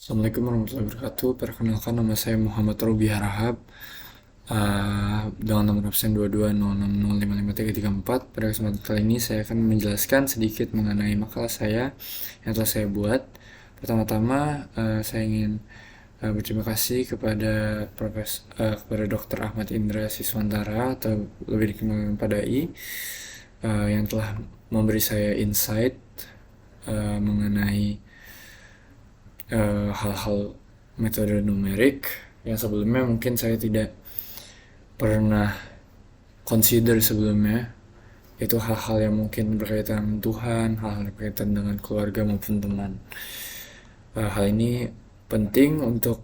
Assalamualaikum warahmatullahi wabarakatuh. Perkenalkan, nama saya Muhammad Robi Harahap, dengan nomor absen 2200553334. Pada kesempatan kali ini saya akan menjelaskan sedikit mengenai makalah saya yang telah saya buat. Pertama-tama, saya ingin berterima kasih kepada kepada Dr. Ahmad Indra Siswantara, atau lebih dikenal Pak Dai, yang telah memberi saya insight mengenai hal-hal metode numerik yang sebelumnya mungkin saya tidak pernah consider sebelumnya. Itu hal-hal yang mungkin berkaitan dengan Tuhan, hal-hal yang berkaitan dengan keluarga maupun teman. Hal ini penting untuk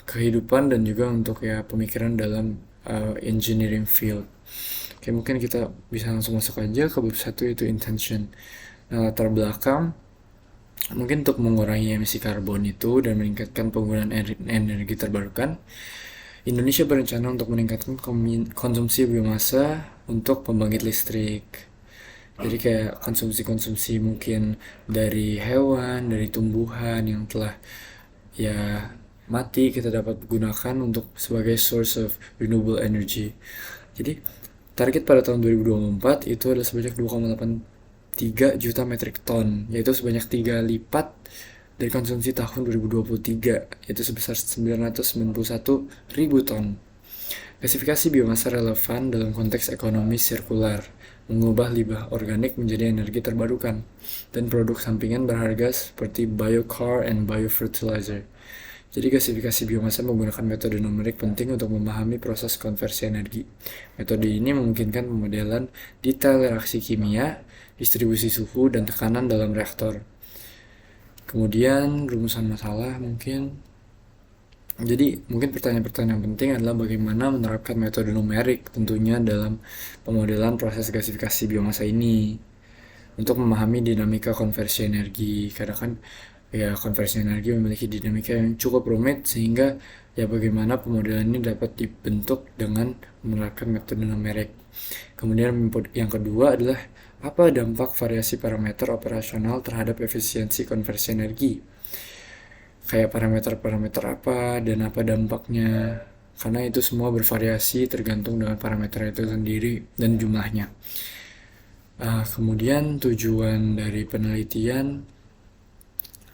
kehidupan dan juga untuk ya pemikiran dalam engineering field. Oke, mungkin kita bisa langsung masuk aja ke bab 1, yaitu intention. Nah, latar belakang mungkin untuk mengurangi emisi karbon itu dan meningkatkan penggunaan energi terbarukan, Indonesia berencana untuk meningkatkan konsumsi biomasa untuk pembangkit listrik. Jadi kayak konsumsi-konsumsi mungkin dari hewan, dari tumbuhan yang telah ya mati, kita dapat gunakan untuk sebagai source of renewable energy. Jadi target pada tahun 2024 itu adalah sebanyak 2,83 juta metrik ton, yaitu sebanyak 3 lipat dari konsumsi tahun 2023, yaitu sebesar 991 ribu ton. Gasifikasi biomasa relevan dalam konteks ekonomi sirkular, mengubah limbah organik menjadi energi terbarukan, dan produk sampingan berharga seperti biochar and biofertilizer. Jadi gasifikasi biomasa menggunakan metode numerik penting untuk memahami proses konversi energi. Metode ini memungkinkan pemodelan detail reaksi kimia, distribusi suhu, dan tekanan dalam reaktor. Kemudian rumusan masalah mungkin. Jadi mungkin pertanyaan-pertanyaan yang penting adalah bagaimana menerapkan metode numerik tentunya dalam pemodelan proses gasifikasi biomasa ini untuk memahami dinamika konversi energi. Karena kan ya konversi energi memiliki dinamika yang cukup rumit, sehingga ya bagaimana pemodelan ini dapat dibentuk dengan menerapkan metode numerik. Kemudian yang kedua adalah apa dampak variasi parameter operasional terhadap efisiensi konversi energi. Kayak parameter-parameter apa dan apa dampaknya. Karena itu semua bervariasi tergantung dengan parameter itu sendiri dan jumlahnya. Kemudian tujuan dari penelitian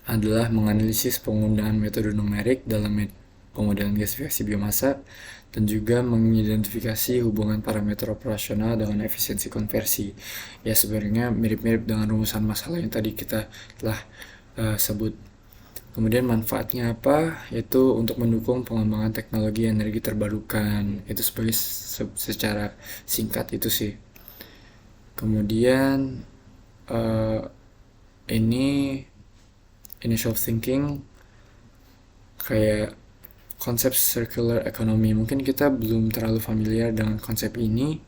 adalah menganalisis penggunaan metode numerik dalam pemodelan gasifikasi biomasa dan juga mengidentifikasi hubungan parameter operasional dengan efisiensi konversi. Ya sebenarnya mirip-mirip dengan rumusan masalah yang tadi kita telah sebut. Kemudian manfaatnya apa? Yaitu untuk mendukung pengembangan teknologi energi terbarukan. Itu sebagai secara singkat itu sih. Kemudian ini initial thinking kayak konsep circular economy. Mungkin kita belum terlalu familiar dengan konsep ini,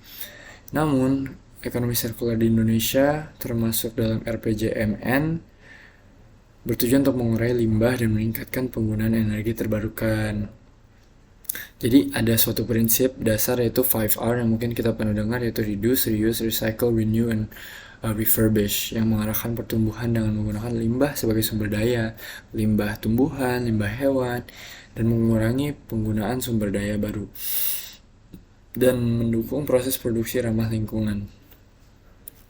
namun ekonomi sirkular di Indonesia termasuk dalam RPJMN bertujuan untuk mengurai limbah dan meningkatkan penggunaan energi terbarukan. Jadi ada suatu prinsip dasar, yaitu 5R yang mungkin kita pernah dengar, yaitu reduce, reuse, recycle, renew, and refurbish, yang mengarahkan pertumbuhan dengan menggunakan limbah sebagai sumber daya, limbah tumbuhan, limbah hewan, dan mengurangi penggunaan sumber daya baru, dan mendukung proses produksi ramah lingkungan.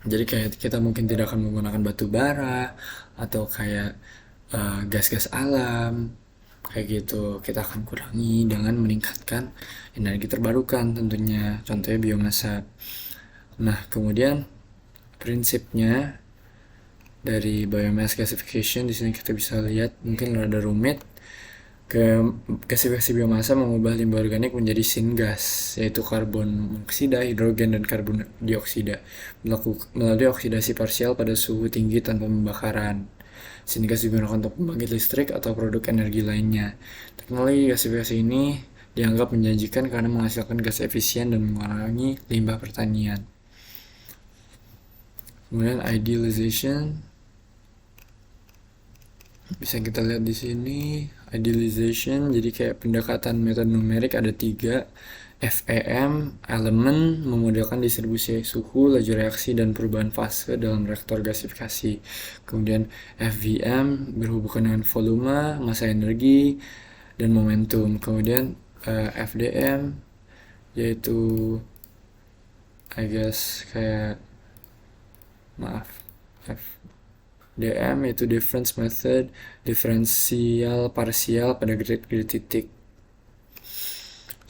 Jadi kayak kita mungkin tidak akan menggunakan batu bara atau kayak gas-gas alam kayak gitu. Kita akan kurangi dengan meningkatkan energi terbarukan tentunya, contohnya biomasa. Nah, kemudian prinsipnya dari biomass gasification di sini kita bisa lihat mungkin rada rumit. Gasifikasi biomasa mengubah limbah organik menjadi syngas, yaitu karbon monoksida, hidrogen, dan karbon dioksida melalui oksidasi parsial pada suhu tinggi tanpa pembakaran. Syngas digunakan untuk pembangkit listrik atau produk energi lainnya. Teknologi gasifikasi ini dianggap menjanjikan karena menghasilkan gas efisien dan mengurangi limbah pertanian. Kemudian idealization bisa kita lihat di sini. Idealization jadi kayak pendekatan metode numerik ada 3. FEM, elemen, memodelkan distribusi suhu, laju reaksi, dan perubahan fase dalam reaktor gasifikasi. Kemudian FVM berhubungan dengan volume, massa energi, dan momentum. Kemudian FDM yaitu I guess kayak FDM yaitu difference method, diferensial parsial pada grid titik.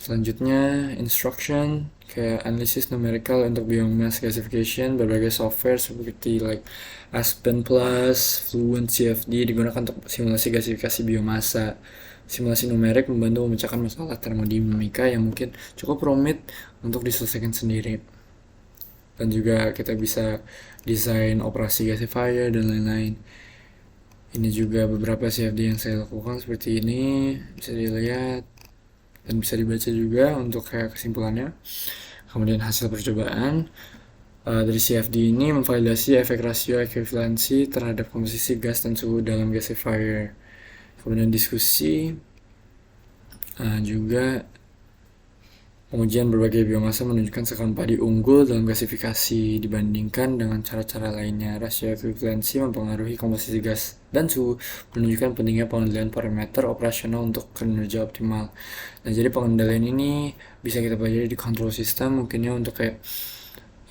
Selanjutnya instruction kayak analisis numerical untuk biomass gasification, berbagai software seperti like Aspen Plus, Fluent, CFD digunakan untuk simulasi gasifikasi biomasa. Simulasi numerik membantu memecahkan masalah termodinamika yang mungkin cukup rumit untuk diselesaikan sendiri. Dan juga kita bisa desain operasi gasifier dan lain-lain. Ini juga beberapa CFD yang saya lakukan seperti ini, bisa dilihat dan bisa dibaca juga untuk kayak kesimpulannya. Kemudian hasil percobaan dari CFD ini memvalidasi efek rasio ekuivalensi terhadap komposisi gas dan suhu dalam gasifier. Kemudian diskusi juga pengujian berbagai biomasa menunjukkan sekawan padi unggul dalam gasifikasi dibandingkan dengan cara-cara lainnya. Rasio ekuivalensi mempengaruhi komposisi gas dan suhu, menunjukkan pentingnya pengendalian parameter operasional untuk kinerja optimal. Nah, jadi pengendalian ini bisa kita pelajari di control system, mungkinnya untuk kayak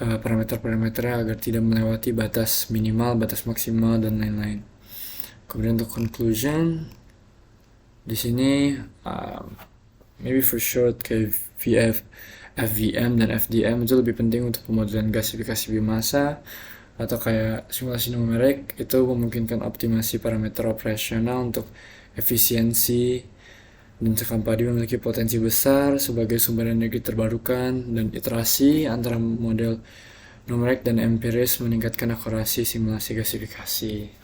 parameter-parameternya agar tidak melewati batas minimal, batas maksimal, dan lain-lain. Kemudian untuk conclusion, di sini maybe for short kayak FVM dan FDM itu lebih penting untuk pemodelan gasifikasi biomasa, atau kayak simulasi numerik itu memungkinkan optimasi parameter operasional untuk efisiensi, dan sekawan padi memiliki potensi besar sebagai sumber energi terbarukan, dan iterasi antara model numerik dan empiris meningkatkan akurasi simulasi gasifikasi.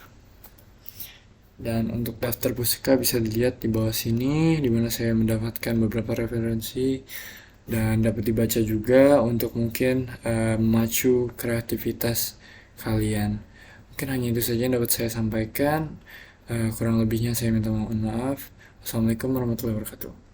Dan untuk daftar pusaka bisa dilihat di bawah sini, di mana saya mendapatkan beberapa referensi dan dapat dibaca juga untuk mungkin memacu kreativitas kalian. Mungkin hanya itu saja yang dapat saya sampaikan. Kurang lebihnya saya minta mohon maaf. Wassalamualaikum warahmatullahi wabarakatuh.